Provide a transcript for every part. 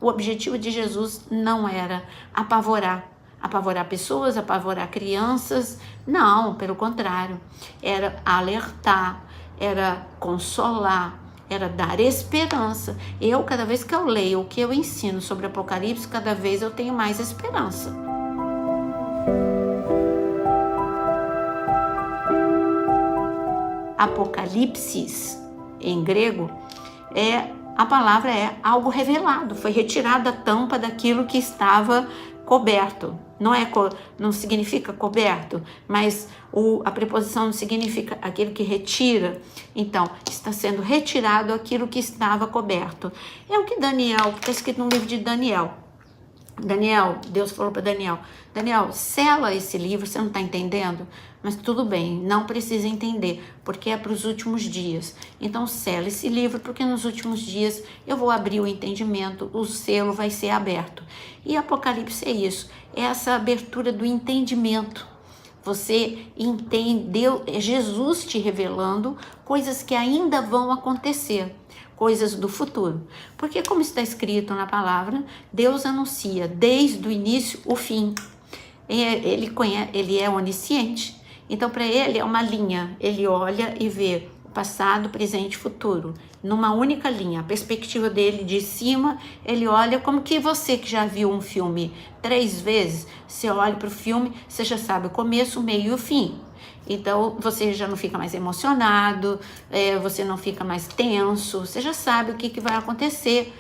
o objetivo de Jesus não era apavorar pessoas, apavorar crianças, não, pelo contrário, era alertar, era consolar, era dar esperança. Cada vez que eu leio o que eu ensino sobre Apocalipse, cada vez eu tenho mais esperança. Apocalipsis, em grego, a palavra é algo revelado, foi retirada a tampa daquilo que estava coberto. Não significa coberto, mas a preposição não significa aquilo que retira. Então, está sendo retirado aquilo que estava coberto. É o que está escrito no livro de Daniel. Deus falou para Daniel, sela esse livro, você não está entendendo? Mas tudo bem, não precisa entender, porque é para os últimos dias. Então sela esse livro, porque nos últimos dias eu vou abrir o entendimento, o selo vai ser aberto. E Apocalipse é isso, é essa abertura do entendimento. Você entendeu, é Jesus te revelando coisas que ainda vão acontecer, coisas do futuro. Porque como está escrito na palavra, Deus anuncia desde o início o fim. Ele é onisciente, então para ele é uma linha, ele olha e vê o passado, presente e futuro, numa única linha. A perspectiva dele de cima, ele olha como que você que já viu um filme 3 vezes, você olha para o filme, você já sabe o começo, o meio e o fim. Então você já não fica mais emocionado, você não fica mais tenso, você já sabe o que vai acontecer,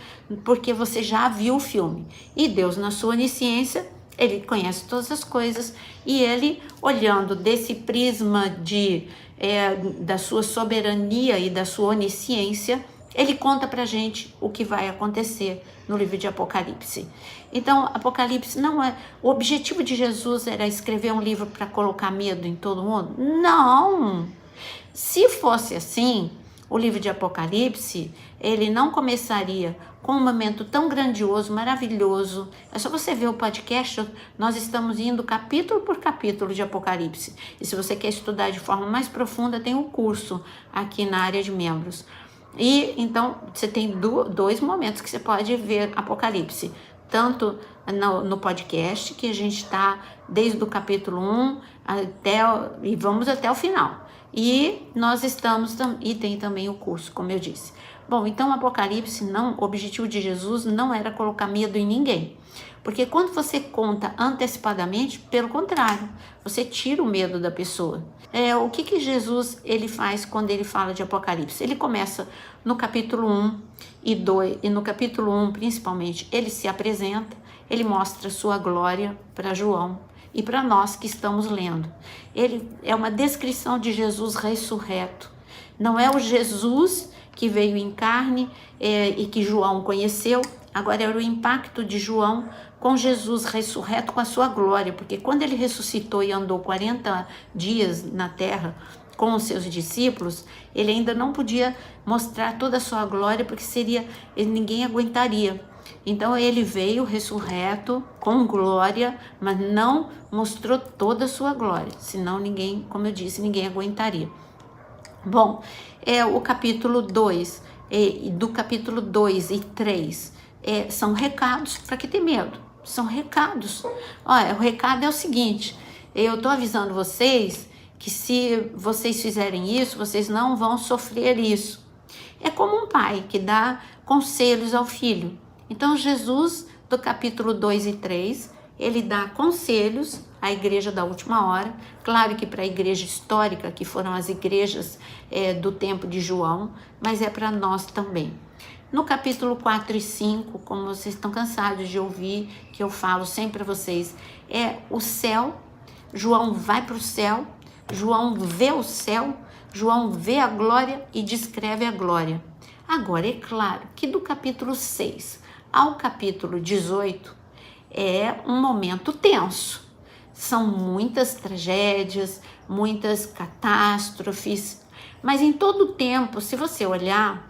porque você já viu o filme. E Deus, na sua onisciência, ele conhece todas as coisas, e ele, olhando desse prisma da sua soberania e da sua onisciência, ele conta pra gente o que vai acontecer no livro de Apocalipse. Então, Apocalipse não é... O objetivo de Jesus era escrever um livro para colocar medo em todo mundo? Não! Se fosse assim, o livro de Apocalipse, ele não começaria com um momento tão grandioso, maravilhoso. É só você ver o podcast, nós estamos indo capítulo por capítulo de Apocalipse. E se você quer estudar de forma mais profunda, tem um curso aqui na área de membros. E então você tem 2 momentos que você pode ver Apocalipse, tanto no podcast, que a gente está desde o capítulo 1 e vamos até o final. E nós e tem também o curso, como eu disse. Bom, então Apocalipse, o objetivo de Jesus não era colocar medo em ninguém. Porque quando você conta antecipadamente, pelo contrário, você tira o medo da pessoa. O que Jesus ele faz quando ele fala de Apocalipse? Ele começa no capítulo 1 e 2, e no capítulo 1 principalmente, ele se apresenta, ele mostra sua glória para João e para nós que estamos lendo. Ele é uma descrição de Jesus ressurreto. Não é o Jesus que veio em carne e que João conheceu. Agora era o impacto de João com Jesus ressurreto, com a sua glória, porque quando ele ressuscitou e andou 40 dias na terra com os seus discípulos, ele ainda não podia mostrar toda a sua glória, porque ninguém aguentaria. Então ele veio ressurreto com glória, mas não mostrou toda a sua glória, senão ninguém, como eu disse, ninguém aguentaria. Bom, o capítulo 2, do capítulo 2 e 3, são recados. Para que ter medo? São recados. Olha, o recado é o seguinte: eu estou avisando vocês que se vocês fizerem isso, vocês não vão sofrer isso. É como um pai que dá conselhos ao filho. Então Jesus, do capítulo 2 e 3, ele dá conselhos à igreja da última hora. Claro que para a igreja histórica, que foram as igrejas do tempo de João, mas é para nós também. No capítulo 4 e 5, como vocês estão cansados de ouvir, que eu falo sempre para vocês, é o céu. João vai para o céu, João vê o céu, João vê a glória e descreve a glória. Agora, é claro que do capítulo 6 ao capítulo 18 é um momento tenso. São muitas tragédias, muitas catástrofes, mas em todo o tempo, se você olhar,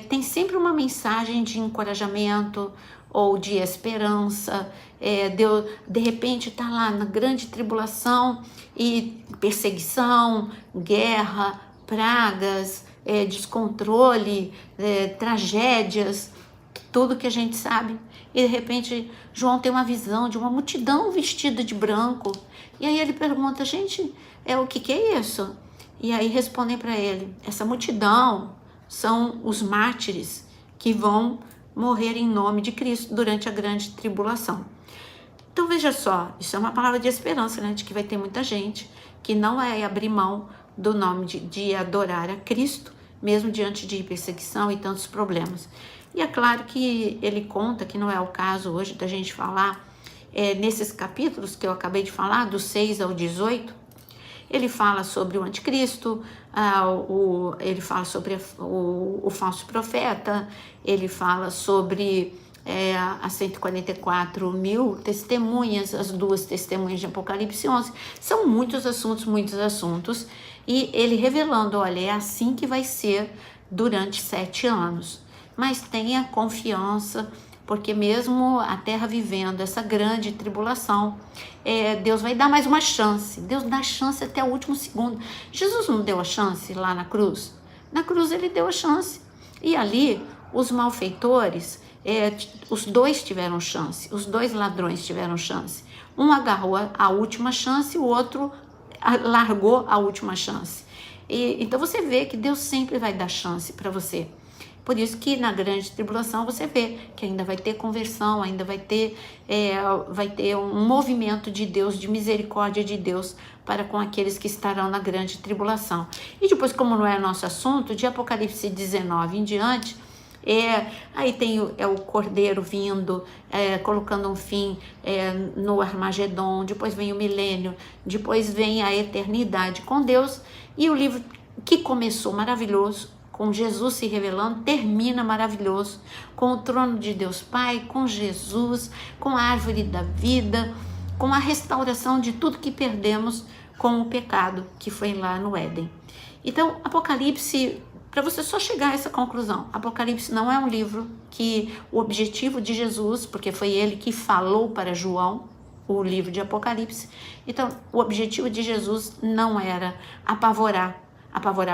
tem sempre uma mensagem de encorajamento ou de esperança. Deus, de repente, está lá na grande tribulação e perseguição, guerra, pragas, descontrole, tragédias, tudo que a gente sabe. E de repente João tem uma visão de uma multidão vestida de branco. E aí ele pergunta, gente, o que é isso? E aí respondem para ele, essa multidão são os mártires que vão morrer em nome de Cristo durante a grande tribulação. Então veja só, isso é uma palavra de esperança, né? De que vai ter muita gente que não vai abrir mão do nome de adorar a Cristo, mesmo diante de perseguição e tantos problemas. E é claro que ele conta, que não é o caso hoje da gente falar, nesses capítulos que eu acabei de falar, do 6 ao 18, ele fala sobre o anticristo, ele fala sobre o falso profeta, ele fala sobre as 144 mil testemunhas, as 2 testemunhas de Apocalipse 11. São muitos assuntos, e ele revelando, olha, é assim que vai ser durante 7 anos. Mas tenha confiança, porque mesmo a terra vivendo essa grande tribulação, Deus vai dar mais uma chance. Deus dá chance até o último segundo. Jesus não deu a chance lá na cruz? Na cruz ele deu a chance. E ali, os malfeitores, os 2 tiveram chance, os 2 ladrões tiveram chance. Um agarrou a última chance, o outro largou a última chance. Então você vê que Deus sempre vai dar chance para você. Por isso que na grande tribulação você vê que ainda vai ter conversão, ainda vai ter um movimento de Deus, de misericórdia de Deus para com aqueles que estarão na grande tribulação. E depois, como não é nosso assunto, de Apocalipse 19 em diante, aí tem o Cordeiro vindo, colocando um fim no Armagedon, depois vem o milênio, depois vem a eternidade com Deus, e o livro que começou maravilhoso, com Jesus se revelando, termina maravilhoso, com o trono de Deus Pai, com Jesus, com a árvore da vida, com a restauração de tudo que perdemos com o pecado que foi lá no Éden. Então, Apocalipse, para você só chegar a essa conclusão, Apocalipse não é um livro que o objetivo de Jesus, porque foi ele que falou para João, o livro de Apocalipse, então o objetivo de Jesus não era apavorar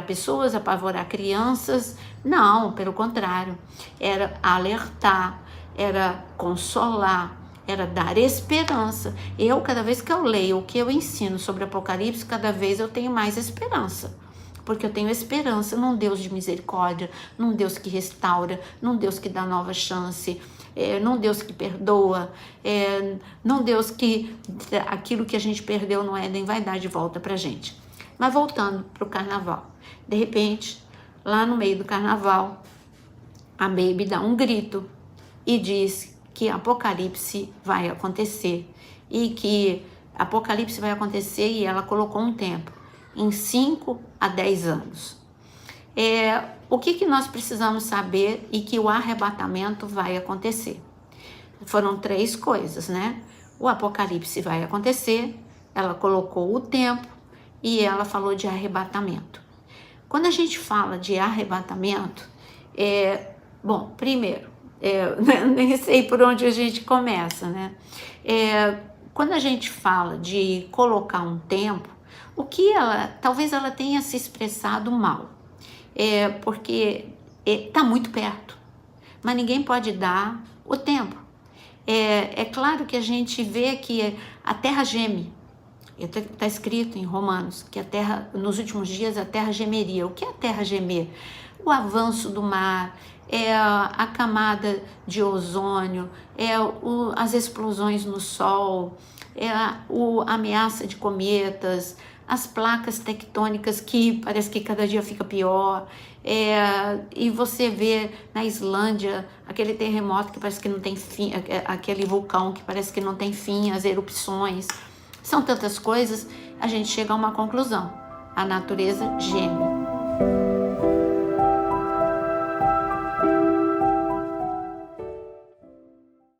pessoas, apavorar crianças, não, pelo contrário, era alertar, era consolar, era dar esperança. Cada vez que eu leio o que eu ensino sobre Apocalipse, cada vez eu tenho mais esperança, porque eu tenho esperança num Deus de misericórdia, num Deus que restaura, num Deus que dá nova chance, num Deus que perdoa, num Deus que aquilo que a gente perdeu no Éden vai dar de volta pra gente. Mas voltando para o carnaval, de repente, lá no meio do carnaval, a Baby dá um grito e diz que Apocalipse vai acontecer, e que Apocalipse vai acontecer, e ela colocou um tempo, em 5 a 10 anos. O que nós precisamos saber e que o arrebatamento vai acontecer? Foram 3 coisas, né? O Apocalipse vai acontecer, ela colocou o tempo, e ela falou de arrebatamento. Quando a gente fala de arrebatamento, primeiro, nem sei por onde a gente começa, né? Quando a gente fala de colocar um tempo, talvez ela tenha se expressado mal, porque está muito perto, mas ninguém pode dar o tempo. É claro que a gente vê que a terra geme. Está escrito em Romanos que a terra, nos últimos dias, a terra gemeria. O que é a terra gemer? O avanço do mar, a camada de ozônio, as explosões no sol, a ameaça de cometas, as placas tectônicas que parece que cada dia fica pior, e você vê na Islândia aquele terremoto que parece que não tem fim, aquele vulcão que parece que não tem fim, as erupções. São tantas coisas, a gente chega a uma conclusão: a natureza geme.